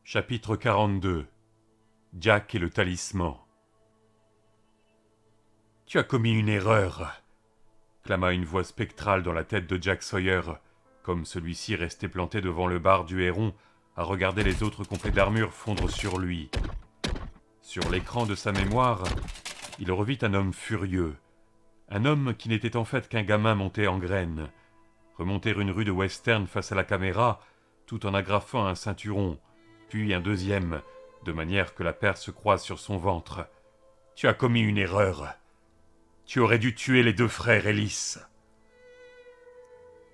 Chapitre 42. Jack et le talisman. « Tu as commis une erreur !» clama une voix spectrale dans la tête de Jack Sawyer, comme celui-ci restait planté devant le bar du Héron, à regarder les autres complets d'armure fondre sur lui. Sur l'écran de sa mémoire, il revit un homme furieux. Un homme qui n'était en fait qu'un gamin monté en graine. Remonter une rue de western face à la caméra, tout en agrafant un ceinturon, puis un deuxième, de manière que la paire se croise sur son ventre. « Tu as commis une erreur. Tu aurais dû tuer les deux frères Ellis. »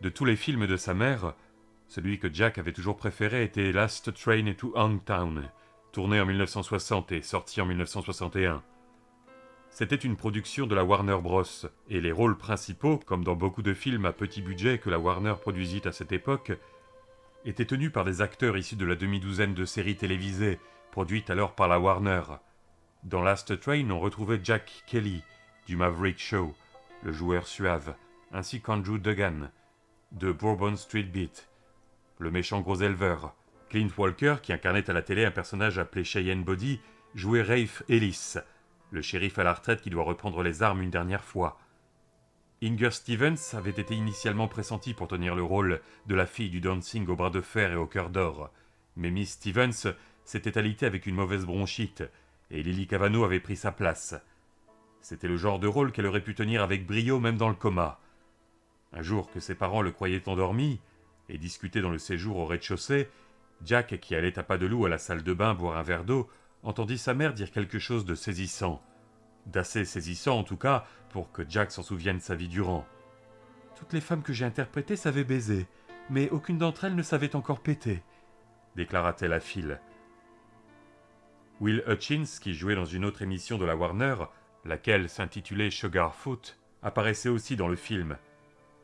De tous les films de sa mère, celui que Jack avait toujours préféré était Last Train to Hangtown, tourné en 1960 et sorti en 1961. C'était une production de la Warner Bros. Et les rôles principaux, comme dans beaucoup de films à petit budget que la Warner produisit à cette époque, étaient tenus par des acteurs issus de la demi-douzaine de séries télévisées, produites alors par la Warner. Dans Last Train, on retrouvait Jack Kelly, du Maverick Show, le joueur suave, ainsi qu'Andrew Duggan, de Bourbon Street Beat, le méchant gros éleveur. Clint Walker, qui incarnait à la télé un personnage appelé Cheyenne Body, jouait Rafe Ellis, le shérif à la retraite qui doit reprendre les armes une dernière fois. Inger Stevens avait été initialement pressentie pour tenir le rôle de la fille du dancing au bras de fer et au cœur d'or, mais Miss Stevens s'était alitée avec une mauvaise bronchite, et Lily Cavanaugh avait pris sa place. C'était le genre de rôle qu'elle aurait pu tenir avec brio même dans le coma. Un jour que ses parents le croyaient endormi, et discutaient dans le séjour au rez-de-chaussée, Jack, qui allait à pas de loup à la salle de bain boire un verre d'eau, entendit sa mère dire quelque chose de saisissant. D'assez saisissant en tout cas, pour que Jack s'en souvienne sa vie durant. « Toutes les femmes que j'ai interprétées savaient baiser, mais aucune d'entre elles ne savait encore péter, » déclara-t-elle à Phil. Will Hutchins, qui jouait dans une autre émission de la Warner, laquelle s'intitulait Sugarfoot, apparaissait aussi dans le film.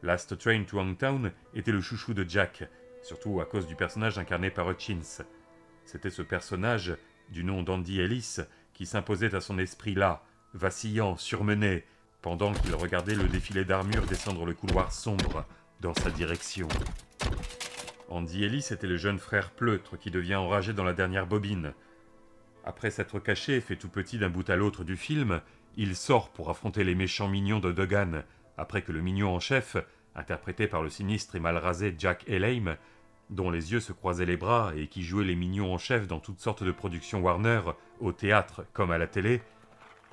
Last Train to Hangtown était le chouchou de Jack, surtout à cause du personnage incarné par Hutchins. C'était ce personnage, du nom d'Andy Ellis, qui s'imposait à son esprit là, vacillant, surmené, pendant qu'il regardait le défilé d'armure descendre le couloir sombre dans sa direction. Andy Ellis était le jeune frère pleutre qui devient enragé dans la dernière bobine. Après s'être caché et fait tout petit d'un bout à l'autre du film, il sort pour affronter les méchants mignons de Duggan, après que le mignon en chef, interprété par le sinistre et mal rasé Jack Elaim, dont les yeux se croisaient les bras et qui jouait les mignons en chef dans toutes sortes de productions Warner, au théâtre comme à la télé,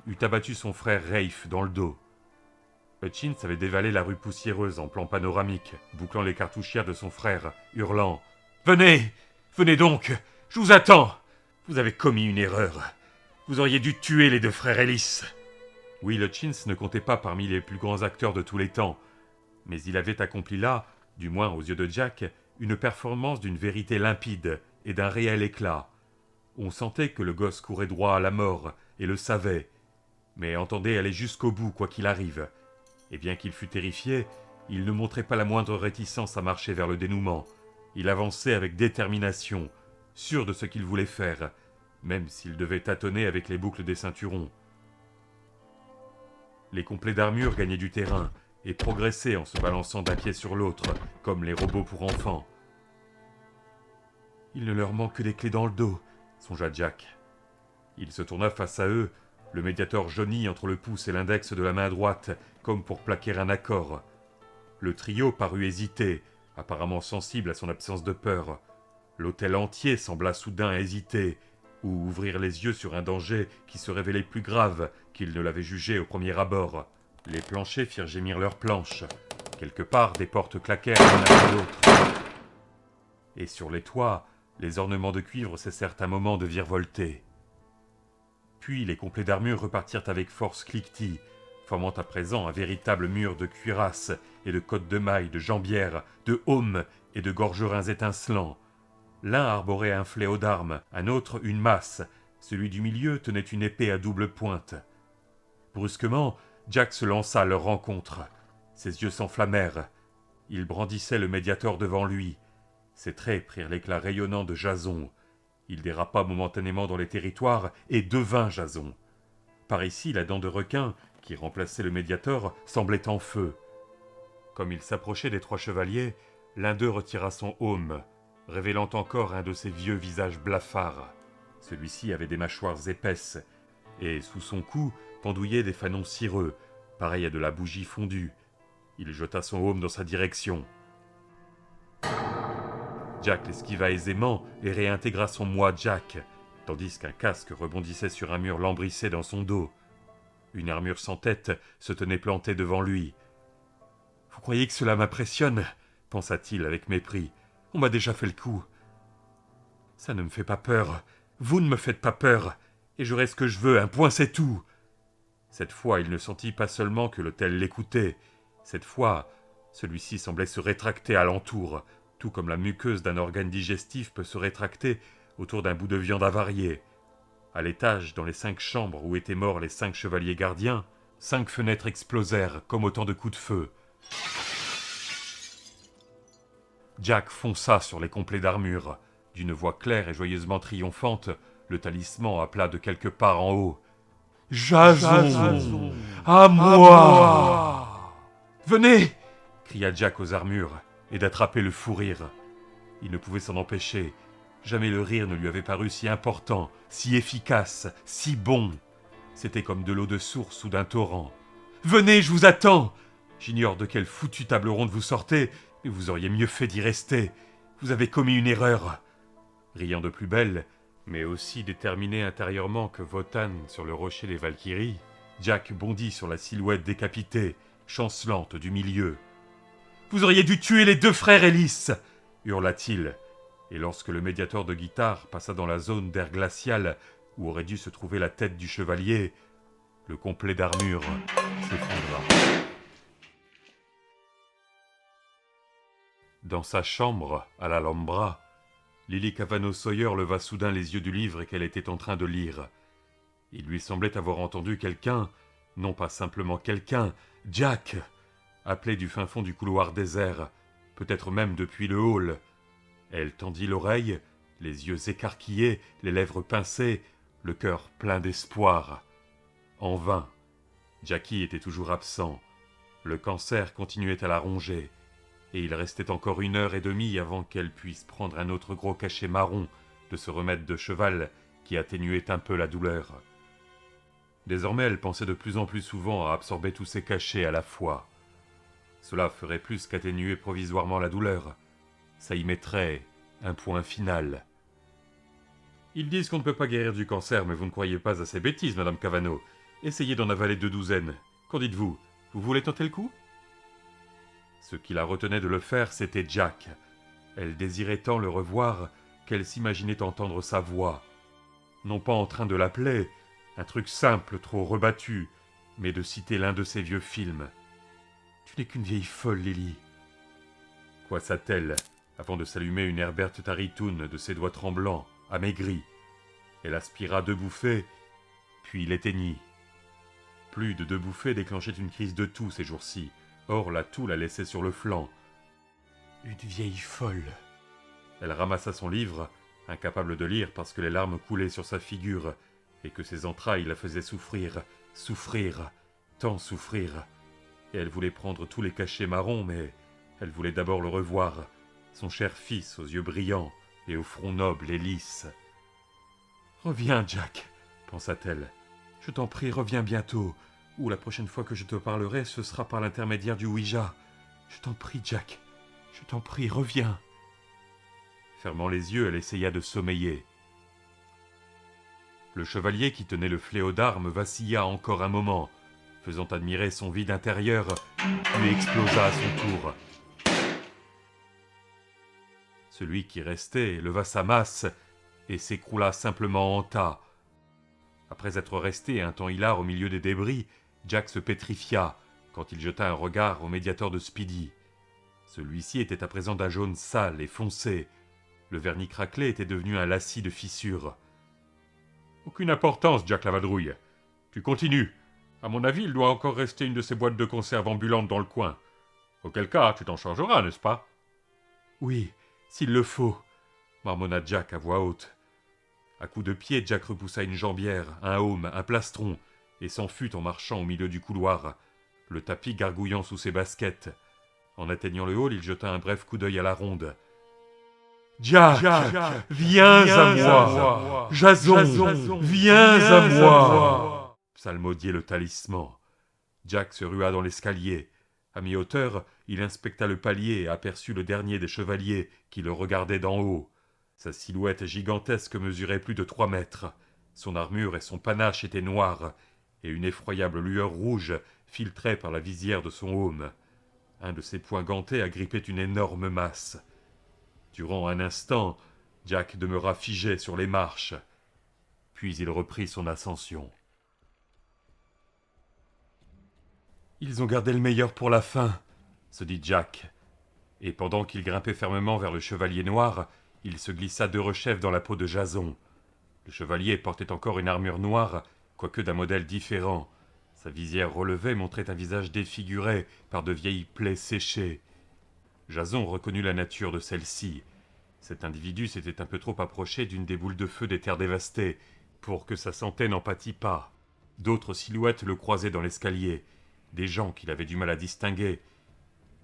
eut abattu son frère Rafe dans le dos. Hutchins avait dévalé la rue poussiéreuse en plan panoramique, bouclant les cartouchières de son frère, hurlant « Venez, venez donc, je vous attends. Vous avez commis une erreur. Vous auriez dû tuer les deux frères Ellis. » Will Hutchins ne comptait pas parmi les plus grands acteurs de tous les temps, mais il avait accompli là, du moins aux yeux de Jack, une performance d'une vérité limpide et d'un réel éclat. On sentait que le gosse courait droit à la mort, et le savait, mais entendait aller jusqu'au bout quoi qu'il arrive. Et bien qu'il fût terrifié, il ne montrait pas la moindre réticence à marcher vers le dénouement. Il avançait avec détermination, sûr de ce qu'il voulait faire, même s'il devait tâtonner avec les boucles des ceinturons. Les complets d'armure gagnaient du terrain, et progressaient en se balançant d'un pied sur l'autre, comme les robots pour enfants. « Il ne leur manque que des clés dans le dos, » songea Jack. Il se tourna face à eux, le médiator jauni entre le pouce et l'index de la main droite, comme pour plaquer un accord. Le trio parut hésiter, apparemment sensible à son absence de peur. L'hôtel entier sembla soudain hésiter, ou ouvrir les yeux sur un danger qui se révélait plus grave qu'il ne l'avait jugé au premier abord. Les planchers firent gémir leurs planches. Quelque part, des portes claquèrent l'une après l'autre. Et sur les toits, les ornements de cuivre cessèrent un moment de virevolter. Puis les complets d'armure repartirent avec force cliquetis, formant à présent un véritable mur de cuirasses et de côtes de mailles, de jambières, de aumes et de gorgerins étincelants. L'un arborait un fléau d'armes, un autre une masse, celui du milieu tenait une épée à double pointe. Brusquement, Jack se lança à leur rencontre. Ses yeux s'enflammèrent. Il brandissait le médiator devant lui. Ses traits prirent l'éclat rayonnant de Jason. Il dérapa momentanément dans les territoires et devint Jason. Par ici, la dent de requin, qui remplaçait le médiator, semblait en feu. Comme il s'approchait des trois chevaliers, l'un d'eux retira son aume. révélant encore un de ses vieux visages blafards. Celui-ci avait des mâchoires épaisses, et sous son cou pendouillaient des fanons cireux, pareils à de la bougie fondue. Il jeta son aume dans sa direction. Jack l'esquiva aisément et réintégra son moi Jack, tandis qu'un casque rebondissait sur un mur lambrissé dans son dos. Une armure sans tête se tenait plantée devant lui. « Vous croyez que cela m'impressionne ?» pensa-t-il avec mépris. « On m'a déjà fait le coup. »« Ça ne me fait pas peur. Vous ne me faites pas peur. Et j'aurai ce que je veux, un point c'est tout. » Cette fois, il ne sentit pas seulement que l'hôtel l'écoutait. Cette fois, celui-ci semblait se rétracter alentour, tout comme la muqueuse d'un organe digestif peut se rétracter autour d'un bout de viande avariée. À l'étage, dans les 5 chambres où étaient morts les 5 chevaliers gardiens, 5 fenêtres explosèrent comme autant de coups de feu. Jack fonça sur les complets d'armure. D'une voix claire et joyeusement triomphante, le talisman appela de quelque part en haut. « Jason, à moi !»« Venez !» cria Jack aux armures, et d'attraper le fou rire. Il ne pouvait s'en empêcher. Jamais le rire ne lui avait paru si important, si efficace, si bon. C'était comme de l'eau de source ou d'un torrent. « Venez, je vous attends ! J'ignore de quelle foutue table ronde vous sortez, et vous auriez mieux fait d'y rester. Vous avez commis une erreur. » Riant de plus belle, mais aussi déterminé intérieurement que Wotan sur le rocher des Valkyries, Jack bondit sur la silhouette décapitée, chancelante du milieu. « Vous auriez dû tuer les 2 frères Ellis !» hurla-t-il, et lorsque le médiator de guitare passa dans la zone d'air glacial où aurait dû se trouver la tête du chevalier, le complet d'armure s'effondra. Dans sa chambre, à l'Alhambra, Lily Cavano Sawyer leva soudain les yeux du livre qu'elle était en train de lire. Il lui semblait avoir entendu quelqu'un, non pas simplement quelqu'un, Jack, appelé du fin fond du couloir désert, peut-être même depuis le hall. Elle tendit l'oreille, les yeux écarquillés, les lèvres pincées, le cœur plein d'espoir. En vain. Jackie était toujours absent. Le cancer continuait à la ronger, et il restait encore 1h30 avant qu'elle puisse prendre un autre gros cachet marron de ce remède de cheval qui atténuait un peu la douleur. Désormais, elle pensait de plus en plus souvent à absorber tous ces cachets à la fois. Cela ferait plus qu'atténuer provisoirement la douleur. Ça y mettrait un point final. Ils disent qu'on ne peut pas guérir du cancer, mais vous ne croyez pas à ces bêtises, Madame Cavano. Essayez d'en avaler 2 douzaines. Qu'en dites-vous? Vous voulez tenter le coup? Ce qui la retenait de le faire, c'était Jack. Elle désirait tant le revoir qu'elle s'imaginait entendre sa voix. Non pas en train de l'appeler, un truc simple, trop rebattu, mais de citer l'un de ses vieux films. « Tu n'es qu'une vieille folle, Lily. » Coissa-t-elle, avant de s'allumer une Herbert Taritoun de ses doigts tremblants, amaigris. Elle aspira 2 bouffées, puis l'éteignit. Plus de 2 bouffées déclenchaient une crise de toux ces jours-ci. Or, la toux la laissait sur le flanc. Une vieille folle. Elle ramassa son livre, incapable de lire parce que les larmes coulaient sur sa figure, et que ses entrailles la faisaient souffrir, tant souffrir. Et elle voulait prendre tous les cachets marrons, mais elle voulait d'abord le revoir, son cher fils aux yeux brillants et au front noble et lisse. « Reviens, Jack, pensa-t-elle. Je t'en prie, reviens bientôt. Ou la prochaine fois que je te parlerai, ce sera par l'intermédiaire du Ouija. Je t'en prie, Jack. Je t'en prie, reviens. » Fermant les yeux, elle essaya de sommeiller. Le chevalier qui tenait le fléau d'armes vacilla encore un moment, faisant admirer son vide intérieur, puis explosa à son tour. Celui qui restait leva sa masse et s'écroula simplement en tas. Après être resté un temps hilar au milieu des débris, Jack se pétrifia quand il jeta un regard au médiator de Speedy. Celui-ci était à présent d'un jaune sale et foncé. Le vernis craquelé était devenu un lacis de fissures. « Aucune importance, Jack la vadrouille. Tu continues. À mon avis, il doit encore rester une de ces boîtes de conserve ambulantes dans le coin. Auquel cas, tu t'en chargeras, n'est-ce pas ?»« Oui, s'il le faut, » marmonna Jack à voix haute. À coups de pied, Jack repoussa une jambière, un aume, un plastron, et s'en fut en marchant au milieu du couloir, le tapis gargouillant sous ses baskets. En atteignant le hall, il jeta un bref coup d'œil à la ronde. Jack, viens à moi. Jason, viens à moi. Psalmodiait le talisman. Jack se rua dans l'escalier. À mi-hauteur, il inspecta le palier et aperçut le dernier des chevaliers qui le regardait d'en haut. Sa silhouette gigantesque mesurait plus de 3 mètres. Son armure et son panache étaient noirs, et une effroyable lueur rouge filtrait par la visière de son aume. Un de ses poings gantés agrippait une énorme masse. Durant un instant, Jack demeura figé sur les marches. Puis il reprit son ascension. « Ils ont gardé le meilleur pour la fin, » se dit Jack. Et pendant qu'il grimpait fermement vers le chevalier noir, il se glissa derechef dans la peau de Jason. Le chevalier portait encore une armure noire, quoique d'un modèle différent. Sa visière relevée montrait un visage défiguré par de vieilles plaies séchées. Jason reconnut la nature de celle-ci. Cet individu s'était un peu trop approché d'une des boules de feu des terres dévastées, pour que sa santé n'en pâtît pas. D'autres silhouettes le croisaient dans l'escalier, des gens qu'il avait du mal à distinguer.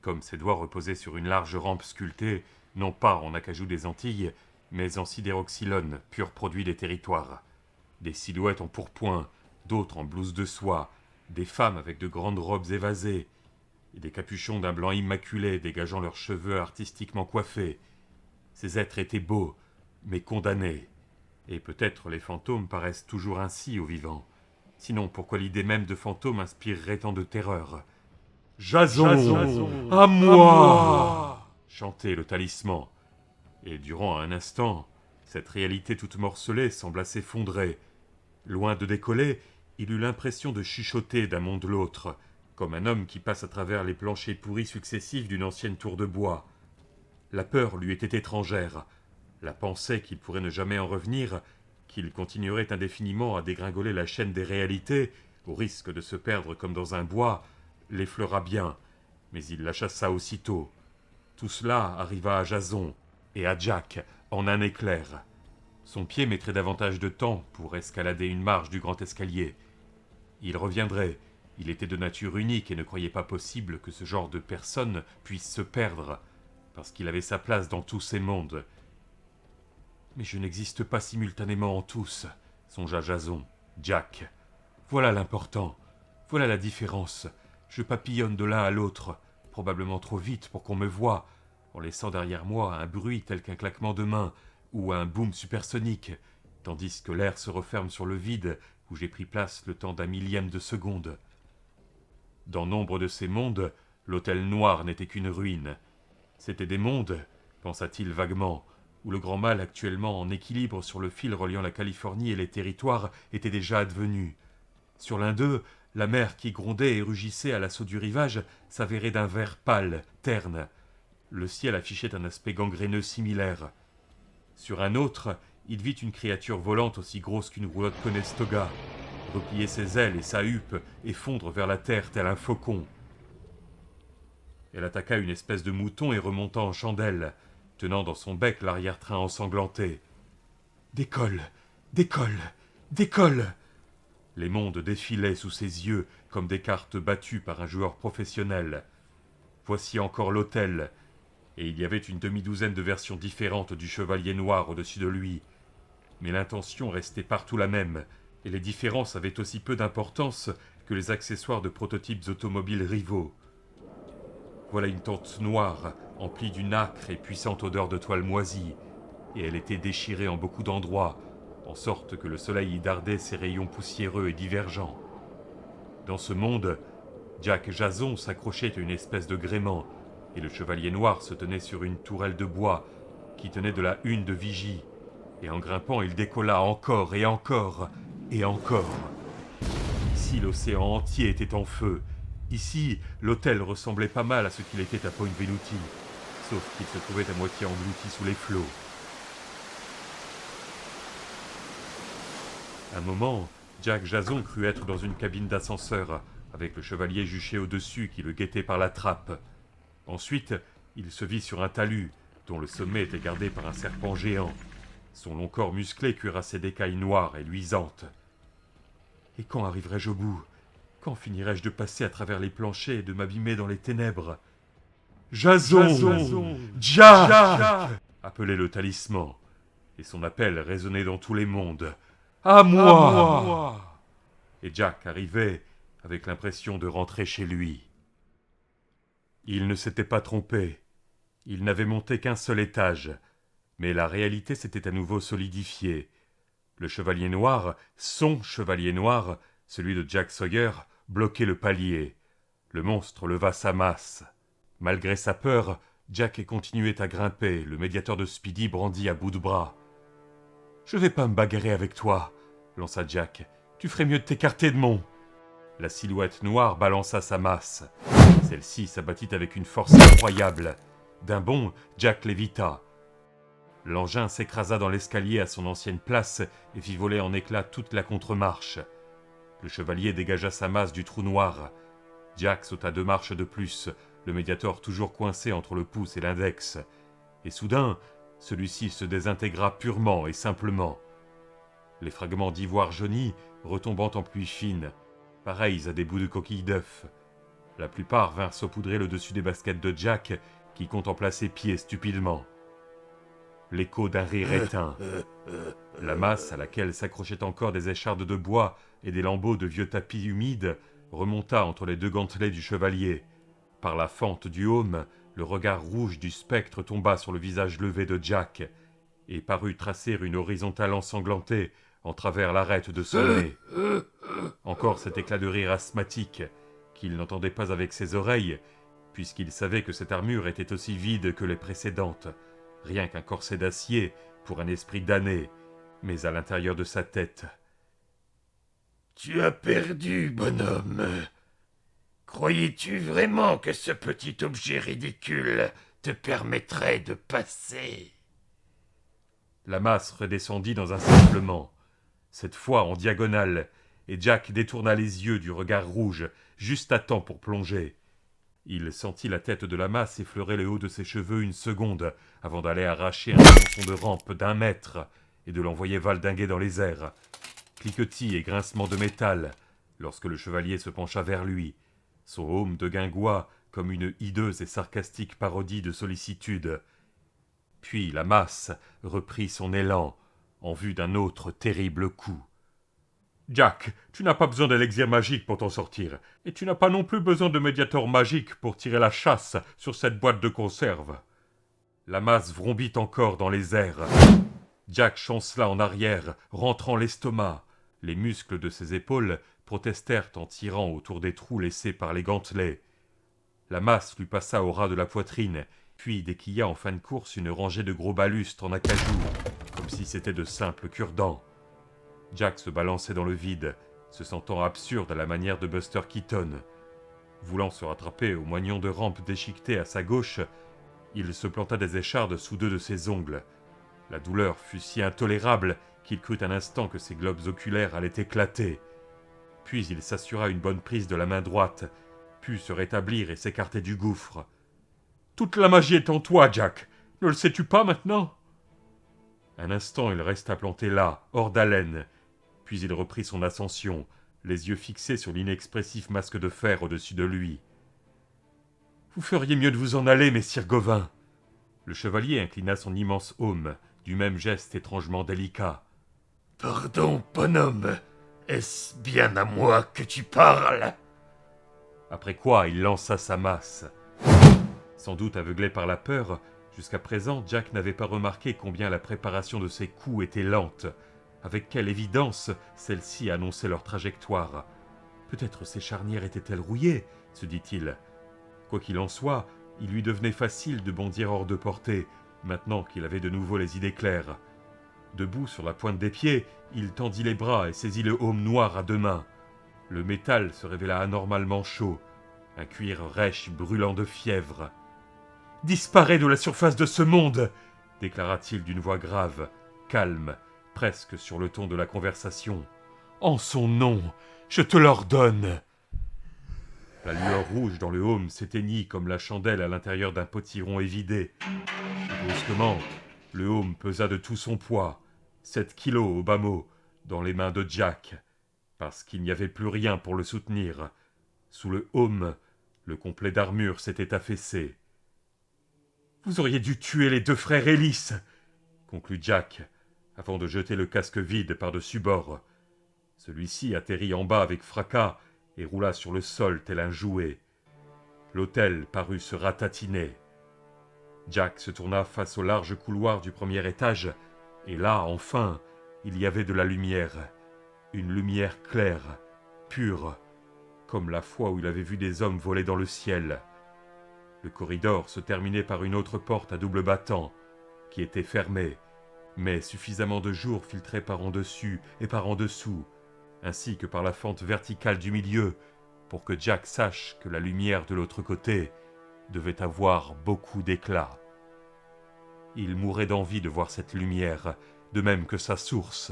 Comme ses doigts reposaient sur une large rampe sculptée, non pas en acajou des Antilles, mais en sidéroxylone, pur produit des territoires. Des silhouettes en pourpoint, d'autres en blouse de soie, des femmes avec de grandes robes évasées, et des capuchons d'un blanc immaculé dégageant leurs cheveux artistiquement coiffés. Ces êtres étaient beaux, mais condamnés. Et peut-être les fantômes paraissent toujours ainsi aux vivants. Sinon, pourquoi l'idée même de fantômes inspirerait tant de terreur ? « Jason, à moi !» chantait le talisman. Et durant un instant, cette réalité toute morcelée sembla s'effondrer. Loin de décoller, il eut l'impression de chuchoter d'un monde l'autre, comme un homme qui passe à travers les planchers pourris successifs d'une ancienne tour de bois. La peur lui était étrangère. La pensée qu'il pourrait ne jamais en revenir, qu'il continuerait indéfiniment à dégringoler la chaîne des réalités, au risque de se perdre comme dans un bois, l'effleura bien, mais il la chassa aussitôt. Tout cela arriva à Jason et à Jack en un éclair. Son pied mettrait davantage de temps pour escalader une marche du grand escalier. Il reviendrait. Il était de nature unique et ne croyait pas possible que ce genre de personne puisse se perdre, parce qu'il avait sa place dans tous ces mondes. Mais je n'existe pas simultanément en tous, songea Jason. Jack. Voilà l'important. Voilà la différence. Je papillonne de l'un à l'autre, probablement trop vite pour qu'on me voie, en laissant derrière moi un bruit tel qu'un claquement de main ou un boom supersonique, tandis que l'air se referme sur le vide où j'ai pris place le temps d'un millième de seconde. Dans nombre de ces mondes, l'hôtel noir n'était qu'une ruine. C'étaient des mondes, pensa-t-il vaguement, où le grand mal actuellement en équilibre sur le fil reliant la Californie et les territoires était déjà advenu. Sur l'un d'eux, la mer qui grondait et rugissait à l'assaut du rivage s'avérait d'un vert pâle, terne. Le ciel affichait un aspect gangréneux similaire. Sur un autre, il vit une créature volante aussi grosse qu'une roulotte Conestoga, replier ses ailes et sa huppe et fondre vers la terre tel un faucon. Elle attaqua une espèce de mouton et remonta en chandelle, tenant dans son bec l'arrière-train ensanglanté. « Décolle, décolle, décolle !» Les mondes défilaient sous ses yeux comme des cartes battues par un joueur professionnel. Voici encore l'hôtel, et il y avait une demi-douzaine de versions différentes du chevalier noir au-dessus de lui. Mais l'intention restait partout la même, et les différences avaient aussi peu d'importance que les accessoires de prototypes automobiles rivaux. Voilà une tente noire, emplie d'une âcre et puissante odeur de toile moisie, et elle était déchirée en beaucoup d'endroits, en sorte que le soleil y dardait ses rayons poussiéreux et divergents. Dans ce monde, Jack Jason s'accrochait à une espèce de gréement, et le chevalier noir se tenait sur une tourelle de bois qui tenait de la hune de vigie, et en grimpant il décolla encore et encore et encore. Ici l'océan entier était en feu. Ici l'hôtel ressemblait pas mal à ce qu'il était à Point Venuti, sauf qu'il se trouvait à moitié englouti sous les flots. Un moment, Jack Jason crut être dans une cabine d'ascenseur, avec le chevalier juché au-dessus qui le guettait par la trappe. Ensuite, il se vit sur un talus, dont le sommet était gardé par un serpent géant. Son long corps musclé cuirassait d'écailles noires et luisantes. Et quand arriverai-je au bout ? Quand finirai-je de passer à travers les planchers et de m'abîmer dans les ténèbres ? Jason, Jack appelait le talisman, et son appel résonnait dans tous les mondes. « À moi !» Et Jack arrivait avec l'impression de rentrer chez lui. Il ne s'était pas trompé. Il n'avait monté qu'un seul étage, mais la réalité s'était à nouveau solidifiée. Le chevalier noir, son chevalier noir, celui de Jack Sawyer, bloquait le palier. Le monstre leva sa masse. Malgré sa peur, Jack continuait à grimper, le médiateur de Speedy brandi à bout de bras. « Je vais pas me bagarrer avec toi, » lança Jack. « Tu ferais mieux de t'écarter de mon... » La silhouette noire balança sa masse. Celle-ci s'abattit avec une force incroyable. D'un bond, Jack l'évita. L'engin s'écrasa dans l'escalier à son ancienne place et fit voler en éclats toute la contre-marche. Le chevalier dégagea sa masse du trou noir. Jack sauta 2 marches de plus, le médiator toujours coincé entre le pouce et l'index. Et soudain, celui-ci se désintégra purement et simplement. Les fragments d'ivoire jauni, retombant en pluie fine, pareils à des bouts de coquilles d'œufs. La plupart vinrent saupoudrer le dessus des baskets de Jack, qui contempla ses pieds stupidement. L'écho d'un rire éteint. La masse, à laquelle s'accrochaient encore des échardes de bois et des lambeaux de vieux tapis humides, remonta entre les 2 gantelets du chevalier. Par la fente du haume, le regard rouge du spectre tomba sur le visage levé de Jack, et parut tracer une horizontale ensanglantée en travers l'arête de son nez. Encore cet éclat de rire asthmatique, qu'il n'entendait pas avec ses oreilles, puisqu'il savait que cette armure était aussi vide que les précédentes, rien qu'un corset d'acier pour un esprit damné, mais à l'intérieur de sa tête. « Tu as perdu, bonhomme. Croyais-tu vraiment que ce petit objet ridicule te permettrait de passer ?» La masse redescendit dans un sifflement, cette fois en diagonale, et Jack détourna les yeux du regard rouge, juste à temps pour plonger. Il sentit la tête de la masse effleurer le haut de ses cheveux une seconde, avant d'aller arracher un tronçon de rampe d'1 mètre, et de l'envoyer valdinguer dans les airs. Cliquetis et grincement de métal, lorsque le chevalier se pencha vers lui, son aume de guingois comme une hideuse et sarcastique parodie de sollicitude. Puis la masse reprit son élan, en vue d'un autre terrible coup. « Jack, tu n'as pas besoin d'élixir magique pour t'en sortir, et tu n'as pas non plus besoin de médiator magique pour tirer la chasse sur cette boîte de conserve. » La masse vrombit encore dans les airs. Jack chancela en arrière, rentrant l'estomac. Les muscles de ses épaules protestèrent en tirant autour des trous laissés par les gantelets. La masse lui passa au ras de la poitrine, puis déquilla en fin de course une rangée de gros balustres en acajou, comme si c'était de simples cure-dents. Jack se balançait dans le vide, se sentant absurde à la manière de Buster Keaton. Voulant se rattraper au moignon de rampe déchiqueté à sa gauche, il se planta des échardes sous 2 de ses ongles. La douleur fut si intolérable qu'il crut un instant que ses globes oculaires allaient éclater. Puis il s'assura une bonne prise de la main droite, put se rétablir et s'écarter du gouffre. « Toute la magie est en toi, Jack. Ne le sais-tu pas maintenant ?» Un instant, il resta planté là, hors d'haleine. Puis il reprit son ascension, les yeux fixés sur l'inexpressif masque de fer au-dessus de lui. « Vous feriez mieux de vous en aller, messire Gauvin. » Le chevalier inclina son immense aume, du même geste étrangement délicat. « Pardon, bonhomme. Est-ce bien à moi que tu parles ?» Après quoi, il lança sa masse. Sans doute aveuglé par la peur, jusqu'à présent, Jack n'avait pas remarqué combien la préparation de ses coups était lente. Avec quelle évidence celle-ci annonçait leur trajectoire. Peut-être ces charnières étaient-elles rouillées, se dit-il. Quoi qu'il en soit, il lui devenait facile de bondir hors de portée, maintenant qu'il avait de nouveau les idées claires. Debout sur la pointe des pieds, il tendit les bras et saisit le aume noir à 2 mains. Le métal se révéla anormalement chaud, un cuir rêche brûlant de fièvre. « Disparais de la surface de ce monde !» déclara-t-il d'une voix grave, calme, presque sur le ton de la conversation. « En son nom, je te l'ordonne !» La lueur rouge dans le aume s'éteignit comme la chandelle à l'intérieur d'un potiron évidé. Brusquement, le aume pesa de tout son poids, 7 kilos au bas mot, dans les mains de Jack, parce qu'il n'y avait plus rien pour le soutenir. Sous le aume, le complet d'armure s'était affaissé. Vous auriez dû tuer les 2 frères Ellis, conclut Jack, avant de jeter le casque vide par-dessus bord. Celui-ci atterrit en bas avec fracas et roula sur le sol tel un jouet. L'hôtel parut se ratatiner. Jack se tourna face au large couloir du premier étage, et là, enfin, il y avait de la lumière. Une lumière claire, pure, comme la fois où il avait vu des hommes voler dans le ciel. Le corridor se terminait par une autre porte à double battant, qui était fermée, mais suffisamment de jour filtrait par en dessus et par en dessous, ainsi que par la fente verticale du milieu, pour que Jack sache que la lumière de l'autre côté devait avoir beaucoup d'éclat. Il mourait d'envie de voir cette lumière, de même que sa source.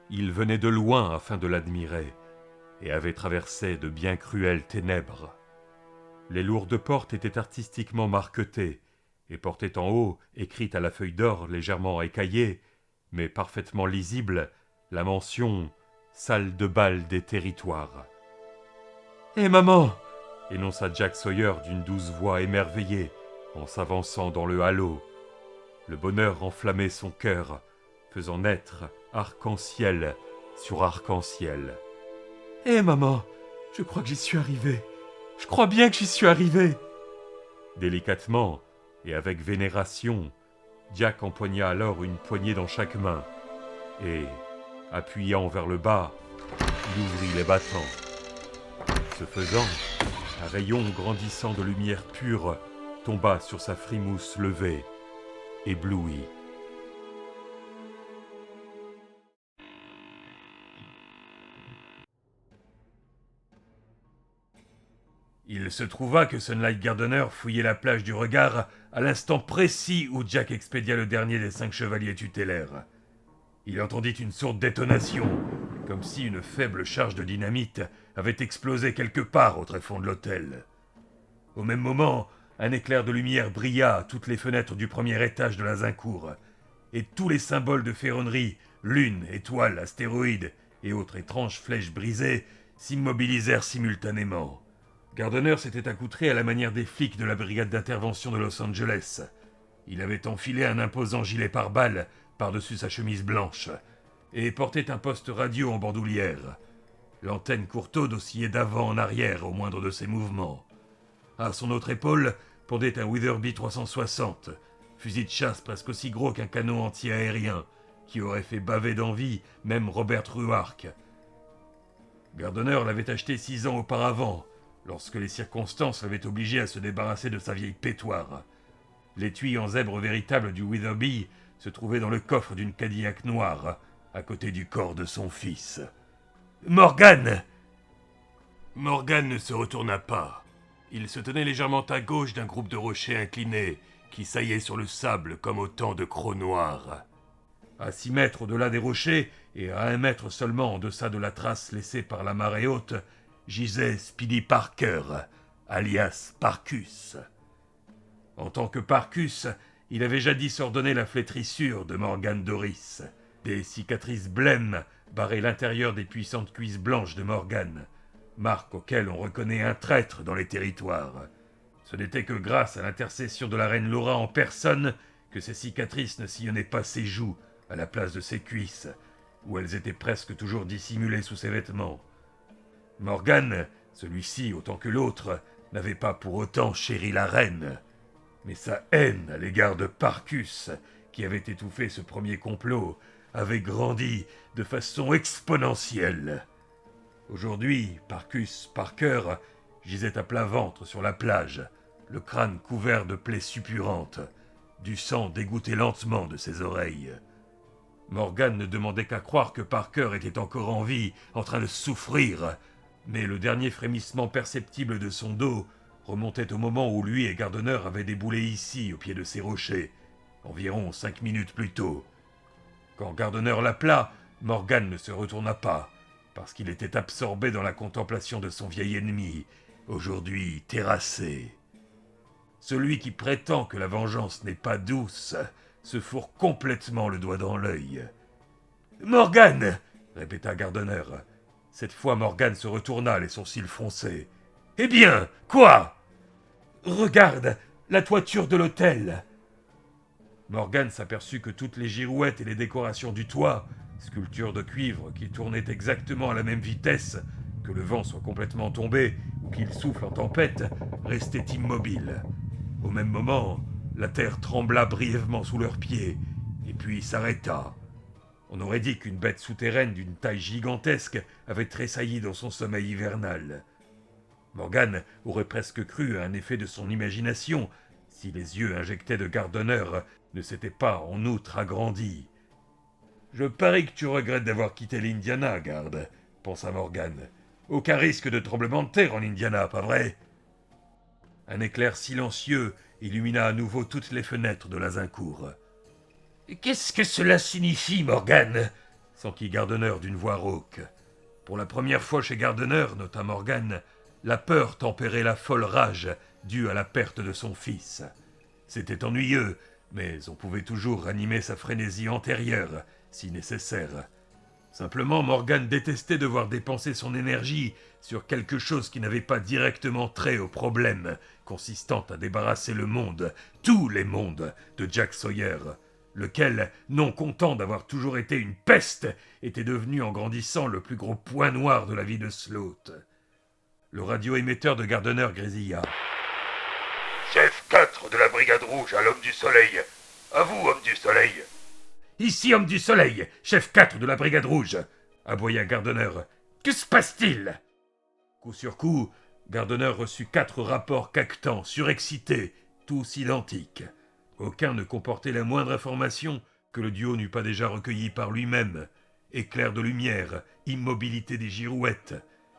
Il venait de loin afin de l'admirer, et avait traversé de bien cruelles ténèbres. Les lourdes portes étaient artistiquement marquetées, et portaient en haut, écrite à la feuille d'or légèrement écaillée, mais parfaitement lisible, la mention « Salle de bal des territoires ». « Hé maman !» énonça Jack Sawyer d'une douce voix émerveillée, en s'avançant dans le halo. Le bonheur enflammait son cœur, faisant naître arc-en-ciel sur arc-en-ciel. « Hé maman, je crois que j'y suis arrivé. Je crois bien que j'y suis arrivé. » Délicatement et avec vénération, Jack empoigna alors une poignée dans chaque main, et, appuyant vers le bas, il ouvrit les battants. Ce faisant, un rayon grandissant de lumière pure tomba sur sa frimousse levée, éblouie. Il se trouva que Sunlight Gardener fouillait la plage du regard à l'instant précis où Jack expédia le dernier des 5 chevaliers tutélaires. Il entendit une sourde détonation, comme si une faible charge de dynamite avait explosé quelque part au tréfonds de l'hôtel. Au même moment, un éclair de lumière brilla à toutes les fenêtres du premier étage de la Zincour, et tous les symboles de ferronnerie, lunes, étoiles, astéroïdes et autres étranges flèches brisées s'immobilisèrent simultanément. Gardener s'était accoutré à la manière des flics de la brigade d'intervention de Los Angeles. Il avait enfilé un imposant gilet pare-balles par-dessus sa chemise blanche, et portait un poste radio en bandoulière. L'antenne courtaude oscillait d'avant en arrière au moindre de ses mouvements. À son autre épaule pendait un Weatherby 360, fusil de chasse presque aussi gros qu'un canon anti-aérien, qui aurait fait baver d'envie même Robert Ruark. Gardener l'avait acheté 6 ans auparavant, lorsque les circonstances l'avaient obligé à se débarrasser de sa vieille pétoire. L'étui en zèbre véritable du Weatherby se trouvait dans le coffre d'une Cadillac noire, à côté du corps de son fils. « Morgan !» Morgan ne se retourna pas. Il se tenait légèrement à gauche d'un groupe de rochers inclinés qui saillaient sur le sable comme autant de crocs noirs. À 6 mètres au-delà des rochers et à 1 mètre seulement en deçà de la trace laissée par la marée haute, gisait Speedy Parker, alias Parcus. En tant que Parcus, il avait jadis ordonné la flétrissure de Morgan Doris. Des cicatrices blêmes barraient l'intérieur des puissantes cuisses blanches de Morgan, marque auquel on reconnaît un traître dans les territoires. Ce n'était que grâce à l'intercession de la reine Laura en personne que ces cicatrices ne sillonnaient pas ses joues à la place de ses cuisses, où elles étaient presque toujours dissimulées sous ses vêtements. Morgan, celui-ci autant que l'autre, n'avait pas pour autant chéri la reine, mais sa haine à l'égard de Parcus, qui avait étouffé ce premier complot, avait grandi de façon exponentielle. Aujourd'hui, Parcus Parker gisait à plat ventre sur la plage, le crâne couvert de plaies suppurantes. Du sang dégouttait lentement de ses oreilles. Morgan ne demandait qu'à croire que Parker était encore en vie, en train de souffrir, mais le dernier frémissement perceptible de son dos remontait au moment où lui et Gardener avaient déboulé ici, au pied de ces rochers, environ 5 minutes plus tôt. Quand Gardener l'appela, Morgan ne se retourna pas, parce qu'il était absorbé dans la contemplation de son vieil ennemi, aujourd'hui terrassé. Celui qui prétend que la vengeance n'est pas douce se fourre complètement le doigt dans l'œil. « Morgan !» répéta Gardener. Cette fois, Morgan se retourna, les sourcils froncés. « Eh bien, quoi ?»« Regarde !» la toiture de l'hôtel !» Morgan s'aperçut que toutes les girouettes et les décorations du toit, sculptures de cuivre qui tournaient exactement à la même vitesse, que le vent soit complètement tombé ou qu'il souffle en tempête, restaient immobiles. Au même moment, la terre trembla brièvement sous leurs pieds, et puis s'arrêta. On aurait dit qu'une bête souterraine d'une taille gigantesque avait tressailli dans son sommeil hivernal. Morgan aurait presque cru à un effet de son imagination si les yeux injectés de garde d'honneur ne s'étaient pas en outre agrandis. « Je parie que tu regrettes d'avoir quitté l'Indiana, garde, » pensa Morgan. « Aucun risque de tremblement de terre en Indiana, pas vrai ?» Un éclair silencieux illumina à nouveau toutes les fenêtres de l'Azincourt. « Qu'est-ce que cela signifie, Morgan ?» s'enquit Gardner d'une voix rauque. Pour la première fois chez Gardner, nota Morgan, la peur tempérait la folle rage due à la perte de son fils. C'était ennuyeux, mais on pouvait toujours ranimer sa frénésie antérieure, si nécessaire. Simplement, Morgan détestait devoir dépenser son énergie sur quelque chose qui n'avait pas directement trait au problème consistant à débarrasser le monde, tous les mondes, de Jack Sawyer, lequel, non content d'avoir toujours été une peste, était devenu en grandissant le plus gros point noir de la vie de Sloat. Le radio-émetteur de Gardner grésilla. « Chef 4 de la Brigade Rouge à l'Homme du Soleil. À vous, Homme du Soleil. »« Ici, Homme du Soleil, chef 4 de la Brigade Rouge !» aboya Gardner. « Que se passe-t-il ?» Coup sur coup, Gardner reçut 4 rapports cactants, surexcités, tous identiques. Aucun ne comportait la moindre information que le duo n'eût pas déjà recueillie par lui-même. Éclair de lumière, immobilité des girouettes,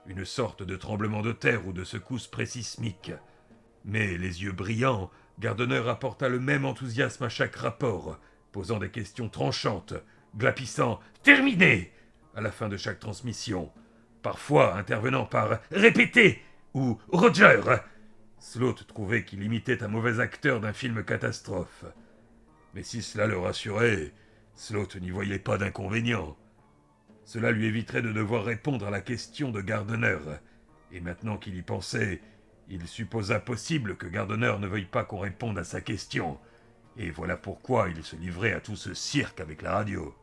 une sorte de tremblement de terre ou de secousse présismique. Mais les yeux brillants, Gardner apporta le même enthousiasme à chaque rapport, posant des questions tranchantes, glapissant « Terminé !» à la fin de chaque transmission, parfois intervenant par « Répétez !» ou « Roger !» Sloat trouvait qu'il imitait un mauvais acteur d'un film catastrophe. Mais si cela le rassurait, Sloat n'y voyait pas d'inconvénient. Cela lui éviterait de devoir répondre à la question de Gardner, et maintenant qu'il y pensait, il supposa possible que Gardner ne veuille pas qu'on réponde à sa question, et voilà pourquoi il se livrait à tout ce cirque avec la radio.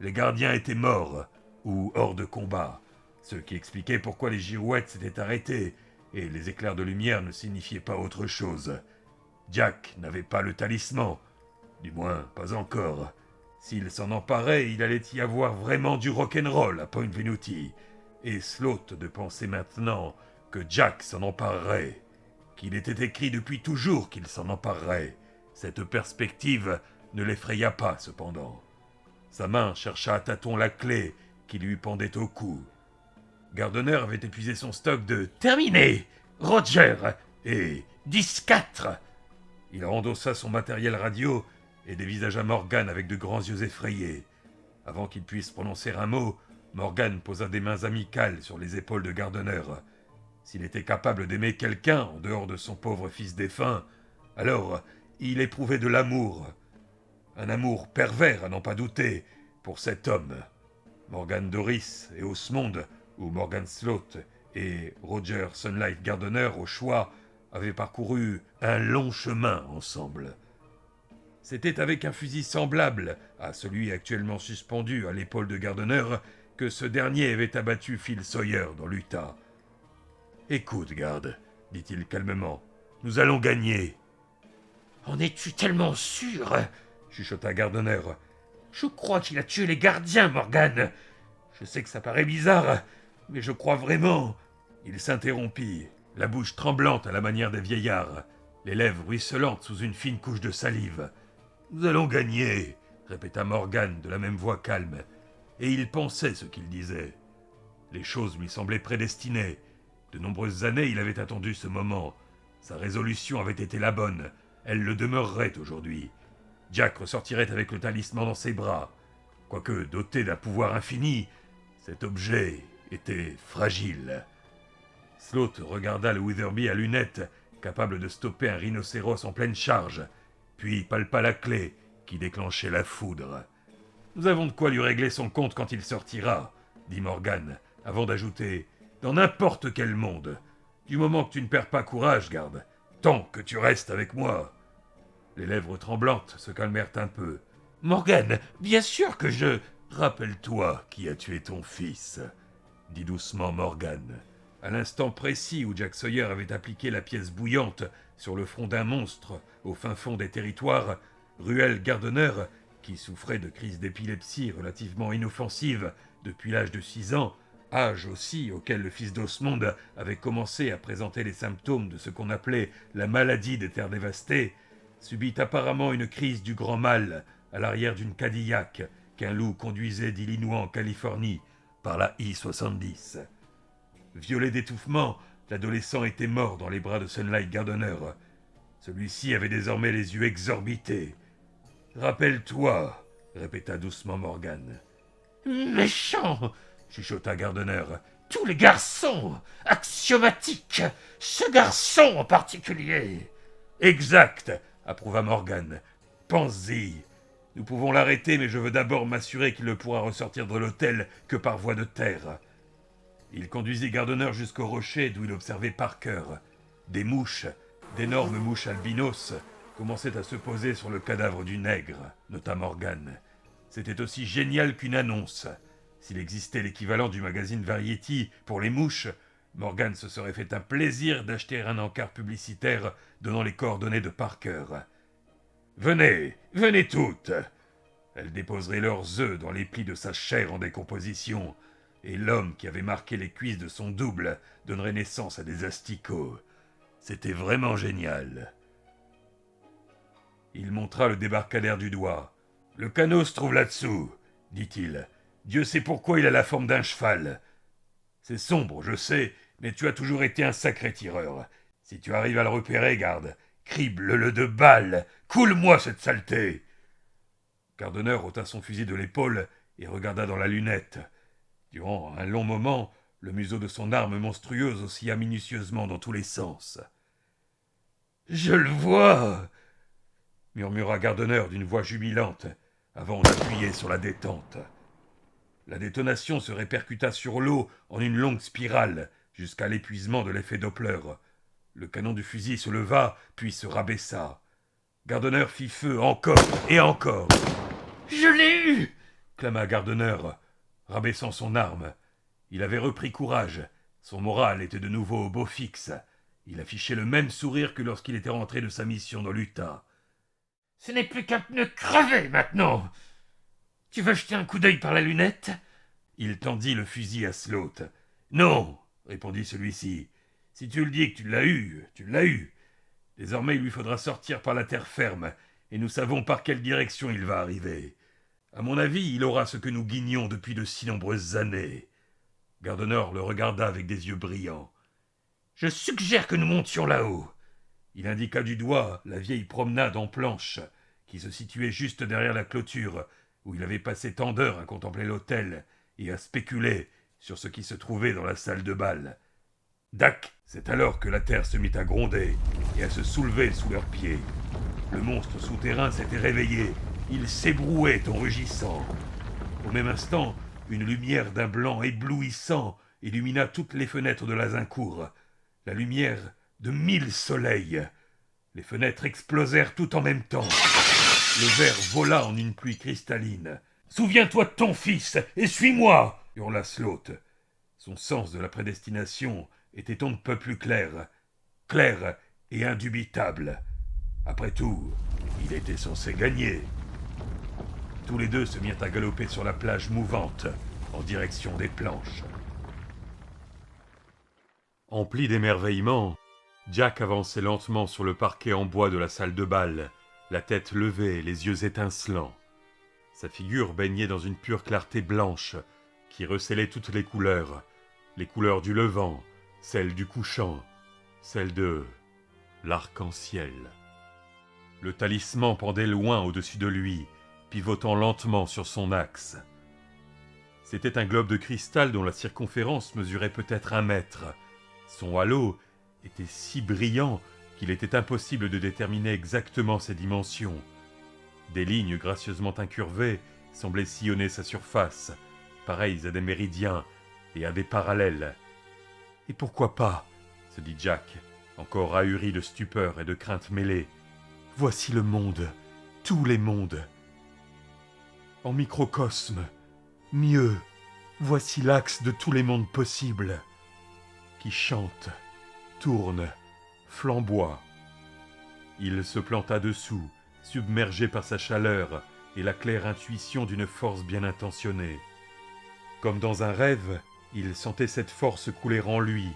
Les gardiens étaient morts, ou hors de combat, ce qui expliquait pourquoi les girouettes s'étaient arrêtées, et les éclairs de lumière ne signifiaient pas autre chose. Jack n'avait pas le talisman, du moins pas encore. S'il s'en emparait, il allait y avoir vraiment du rock'n'roll à Point Venuti, et Sloat de penser maintenant que Jack s'en emparerait, qu'il était écrit depuis toujours qu'il s'en emparerait. Cette perspective ne l'effraya pas cependant. Sa main chercha à tâtons la clé qui lui pendait au cou. Gardner avait épuisé son stock de « Terminé ! Roger !» et « 10-4 !» Il endossa son matériel radio et dévisagea Morgan avec de grands yeux effrayés. Avant qu'il puisse prononcer un mot, Morgan posa des mains amicales sur les épaules de Gardner. S'il était capable d'aimer quelqu'un en dehors de son pauvre fils défunt, alors il éprouvait de l'amour. Un amour pervers, à n'en pas douter, pour cet homme. Morgan Doris et Osmond, ou Morgan Sloat, et Roger Sunlight Gardner, au choix, avaient parcouru un long chemin ensemble. C'était avec un fusil semblable à celui actuellement suspendu à l'épaule de Gardner que ce dernier avait abattu Phil Sawyer dans l'Utah. « Écoute, garde, dit-il calmement, nous allons gagner. »« En es-tu tellement sûr ?» chuchota Gardner. « Je crois qu'il a tué les gardiens, Morgan. Je sais que ça paraît bizarre, mais je crois vraiment. » Il s'interrompit, la bouche tremblante à la manière des vieillards, les lèvres ruisselantes sous une fine couche de salive. « Nous allons gagner !» répéta Morgan de la même voix calme, et il pensait ce qu'il disait. Les choses lui semblaient prédestinées. De nombreuses années, il avait attendu ce moment. Sa résolution avait été la bonne. Elle le demeurerait aujourd'hui. Jack ressortirait avec le talisman dans ses bras. Quoique doté d'un pouvoir infini, cet objet était fragile. Sloat regarda le Witherby à lunettes, capable de stopper un rhinocéros en pleine charge, puis palpa la clé qui déclenchait la foudre. « Nous avons de quoi lui régler son compte quand il sortira, » dit Morgan, avant d'ajouter « dans n'importe quel monde. Du moment que tu ne perds pas courage, garde. tant que tu restes avec moi. » Les lèvres tremblantes se calmèrent un peu. « Morgan, bien sûr que je... » « Rappelle-toi qui a tué ton fils, » dit doucement Morgan. À l'instant précis où Jack Sawyer avait appliqué la pièce bouillante sur le front d'un monstre au fin fond des territoires, Ruel Gardner, qui souffrait de crises d'épilepsie relativement inoffensives depuis l'âge de 6 ans, âge aussi auquel le fils d'Osmond avait commencé à présenter les symptômes de ce qu'on appelait la maladie des terres dévastées, subit apparemment une crise du grand mal à l'arrière d'une Cadillac qu'un loup conduisait d'Illinois en Californie par la I-70. Violé d'étouffement, l'adolescent était mort dans les bras de Sunlight Gardner. Celui-ci avait désormais les yeux exorbités. « Rappelle-toi, » répéta doucement Morgan. « Méchant !» chuchota Gardner. « Tous les garçons, axiomatique, ce garçon en particulier. »« Exact !» approuva Morgan. « Pense-y. Nous pouvons l'arrêter, mais je veux d'abord m'assurer qu'il ne pourra ressortir de l'hôtel que par voie de terre. » Il conduisit Gardner jusqu'au rocher d'où il observait Parker. Des mouches, d'énormes mouches albinos, commençaient à se poser sur le cadavre du nègre, nota Morgan. C'était aussi génial qu'une annonce. S'il existait l'équivalent du magazine Variety pour les mouches, Morgan se serait fait un plaisir d'acheter un encart publicitaire donnant les coordonnées de Parker. « Venez, venez toutes !» Elles déposeraient leurs œufs dans les plis de sa chair en décomposition, et l'homme qui avait marqué les cuisses de son double donnerait naissance à des asticots. C'était vraiment génial. Il montra le débarcadère du doigt. « Le canot se trouve là-dessous, » dit-il. « Dieu sait pourquoi il a la forme d'un cheval. C'est sombre, je sais, mais tu as toujours été un sacré tireur. Si tu arrives à le repérer, garde, crible-le de balles, coule-moi cette saleté !» Gardner ôta son fusil de l'épaule et regarda dans la lunette. Durant un long moment, le museau de son arme monstrueuse oscilla minutieusement dans tous les sens. « Je le vois !» murmura Gardner d'une voix jubilante, avant d'appuyer sur la détente. La détonation se répercuta sur l'eau en une longue spirale, jusqu'à l'épuisement de l'effet Doppler. Le canon du fusil se leva, puis se rabaissa. Gardner fit feu encore et encore. « Je l'ai eu !» clama Gardner, rabaissant son arme. Il avait repris courage. Son moral était de nouveau au beau fixe. Il affichait le même sourire que lorsqu'il était rentré de sa mission dans l'Utah. « Ce n'est plus qu'un pneu crevé maintenant. Tu veux jeter un coup d'œil par la lunette ?» Il tendit le fusil à Sloat. « Non, » répondit celui-ci. « Si tu le dis que tu l'as eu, tu l'as eu. Désormais, il lui faudra sortir par la terre ferme, et nous savons par quelle direction il va arriver. À mon avis, il aura ce que nous guignons depuis de si nombreuses années. » Gardner le regarda avec des yeux brillants. « Je suggère que nous montions là-haut. » Il indiqua du doigt la vieille promenade en planche, qui se situait juste derrière la clôture, où il avait passé tant d'heures à contempler l'hôtel et à spéculer sur ce qui se trouvait dans la salle de bal. Dac! C'est alors que la terre se mit à gronder et à se soulever sous leurs pieds. Le monstre souterrain s'était réveillé. Il s'ébrouait en rugissant. Au même instant, une lumière d'un blanc éblouissant illumina toutes les fenêtres de l'Azincourt. La lumière de 1000 soleils. Les fenêtres explosèrent tout en même temps. Le verre vola en une pluie cristalline. « Souviens-toi de ton fils et suis-moi » hurla Sloat. Son sens de la prédestination était on ne peut plus clair et indubitable. Après tout, il était censé gagner. Tous les deux se mirent à galoper sur la plage mouvante, en direction des planches. Empli d'émerveillement, Jack avançait lentement sur le parquet en bois de la salle de bal, la tête levée, les yeux étincelants. Sa figure baignait dans une pure clarté blanche, qui recélait toutes les couleurs du levant, celles du couchant, celles de l'arc-en-ciel. Le talisman pendait loin au-dessus de lui, pivotant lentement sur son axe. C'était un globe de cristal dont la circonférence mesurait peut-être 1 mètre. Son halo était si brillant qu'il était impossible de déterminer exactement ses dimensions. Des lignes gracieusement incurvées semblaient sillonner sa surface, pareilles à des méridiens et à des parallèles. « Et pourquoi pas ?» se dit Jack. encore ahuri de stupeur et de crainte mêlées. « Voici le monde, tous les mondes. En microcosme, mieux, voici l'axe de tous les mondes possibles, qui chante, tourne, flamboie. » Il se planta dessous, submergé par sa chaleur et la claire intuition d'une force bien intentionnée. Comme dans un rêve, il sentait cette force couler en lui,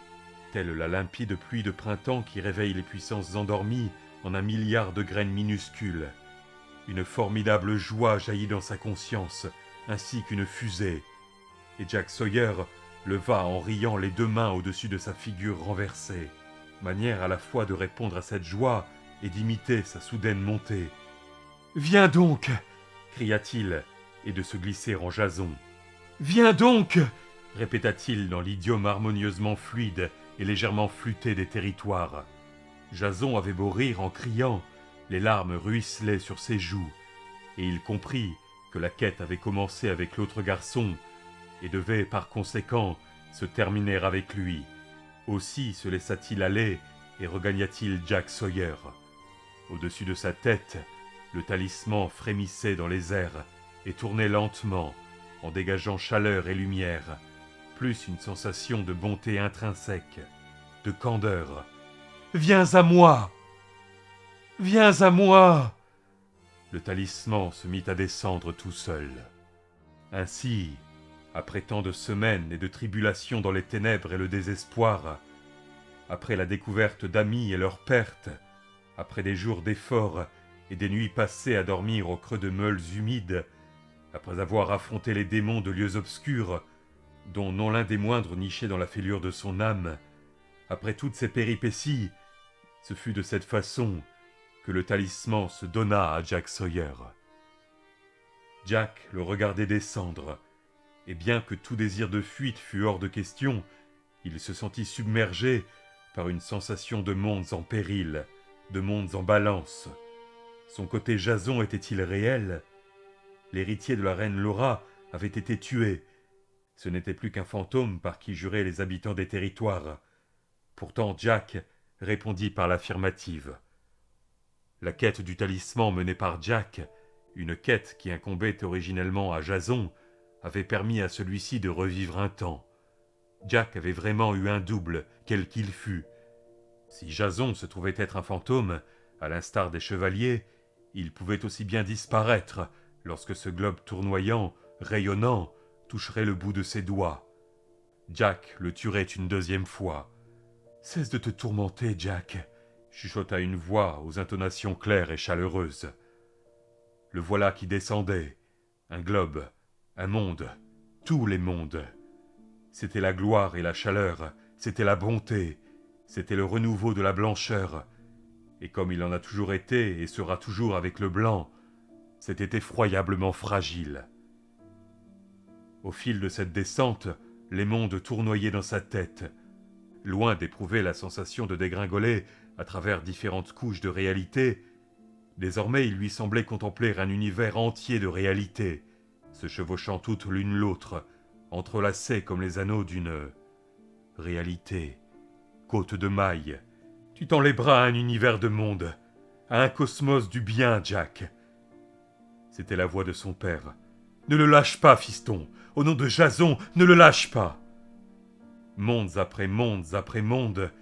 telle la limpide pluie de printemps qui réveille les puissances endormies en un milliard de graines minuscules. Une formidable joie jaillit dans sa conscience, ainsi qu'une fusée, et Jack Sawyer leva en riant les 2 mains au-dessus de sa figure renversée, manière à la fois de répondre à cette joie et d'imiter sa soudaine montée. « Viens donc !» cria-t-il, et de se glisser en Jason. « Viens donc !» répéta-t-il dans l'idiome harmonieusement fluide et légèrement flûté des territoires. Jason avait beau rire en criant, les larmes ruisselaient sur ses joues, et il comprit que la quête avait commencé avec l'autre garçon et devait par conséquent se terminer avec lui. Aussi se laissa-t-il aller et regagna-t-il Jack Sawyer. Au-dessus de sa tête, le talisman frémissait dans les airs et tournait lentement, en dégageant chaleur et lumière, plus une sensation de bonté intrinsèque, de candeur. « Viens à moi ! Viens à moi !» Le talisman se mit à descendre tout seul. Ainsi, après tant de semaines et de tribulations dans les ténèbres et le désespoir, après la découverte d'amis et leur perte, après des jours d'efforts et des nuits passées à dormir au creux de meules humides, après avoir affronté les démons de lieux obscurs, dont non l'un des moindres nichait dans la fêlure de son âme, après toutes ces péripéties, ce fut de cette façon que le talisman se donna à Jack Sawyer. Jack le regardait descendre, et bien que tout désir de fuite fût hors de question, il se sentit submergé par une sensation de mondes en péril, de mondes en balance. Son côté Jason était-il réel ? L'héritier de la reine Laura avait été tué. Ce n'était plus qu'un fantôme par qui juraient les habitants des territoires. Pourtant Jack répondit par l'affirmative. La quête du talisman menée par Jack, une quête qui incombait originellement à Jason, avait permis à celui-ci de revivre un temps. Jack avait vraiment eu un double, quel qu'il fût. Si Jason se trouvait être un fantôme, à l'instar des chevaliers, il pouvait aussi bien disparaître lorsque ce globe tournoyant, rayonnant, toucherait le bout de ses doigts. Jack le tuerait une 2e fois. « Cesse de te tourmenter, Jack !» chuchota une voix aux intonations claires et chaleureuses. Le voilà qui descendait, un globe, un monde, tous les mondes. C'était la gloire et la chaleur, c'était la bonté, c'était le renouveau de la blancheur, et comme il en a toujours été et sera toujours avec le blanc, c'était effroyablement fragile. Au fil de cette descente, les mondes tournoyaient dans sa tête. Loin d'éprouver la sensation de dégringoler à travers différentes couches de réalité, désormais il lui semblait contempler un univers entier de réalités, se chevauchant toutes l'une l'autre, entrelacées comme les anneaux d'une réalité, côte de mailles. Tu tends les bras à un univers de mondes, à un cosmos du bien, Jack. C'était la voix de son père. Ne le lâche pas, fiston. Au nom de Jason, ne le lâche pas. Mondes après mondes,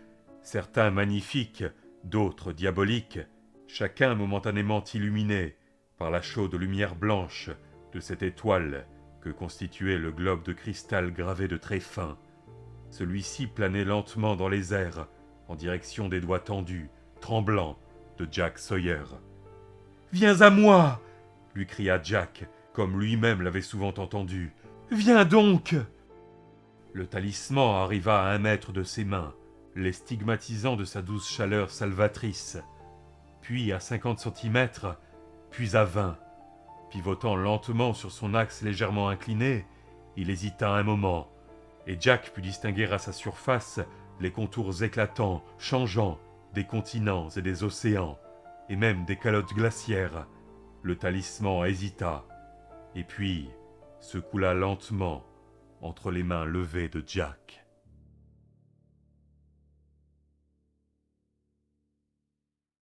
certains magnifiques, d'autres diaboliques, chacun momentanément illuminé par la chaude lumière blanche de cette étoile que constituait le globe de cristal gravé de traits fins. Celui-ci planait lentement dans les airs, en direction des doigts tendus, tremblants, de Jack Sawyer. « Viens à moi !» lui cria Jack, comme lui-même l'avait souvent entendu. « Viens donc !» Le talisman arriva à 1 mètre de ses mains, les stigmatisant de sa douce chaleur salvatrice, puis à 50 centimètres, puis à 20. Pivotant lentement sur son axe légèrement incliné, il hésita un moment, et Jack put distinguer à sa surface les contours éclatants, changeants, des continents et des océans, et même des calottes glaciaires. Le talisman hésita, et puis se coula lentement entre les mains levées de Jack.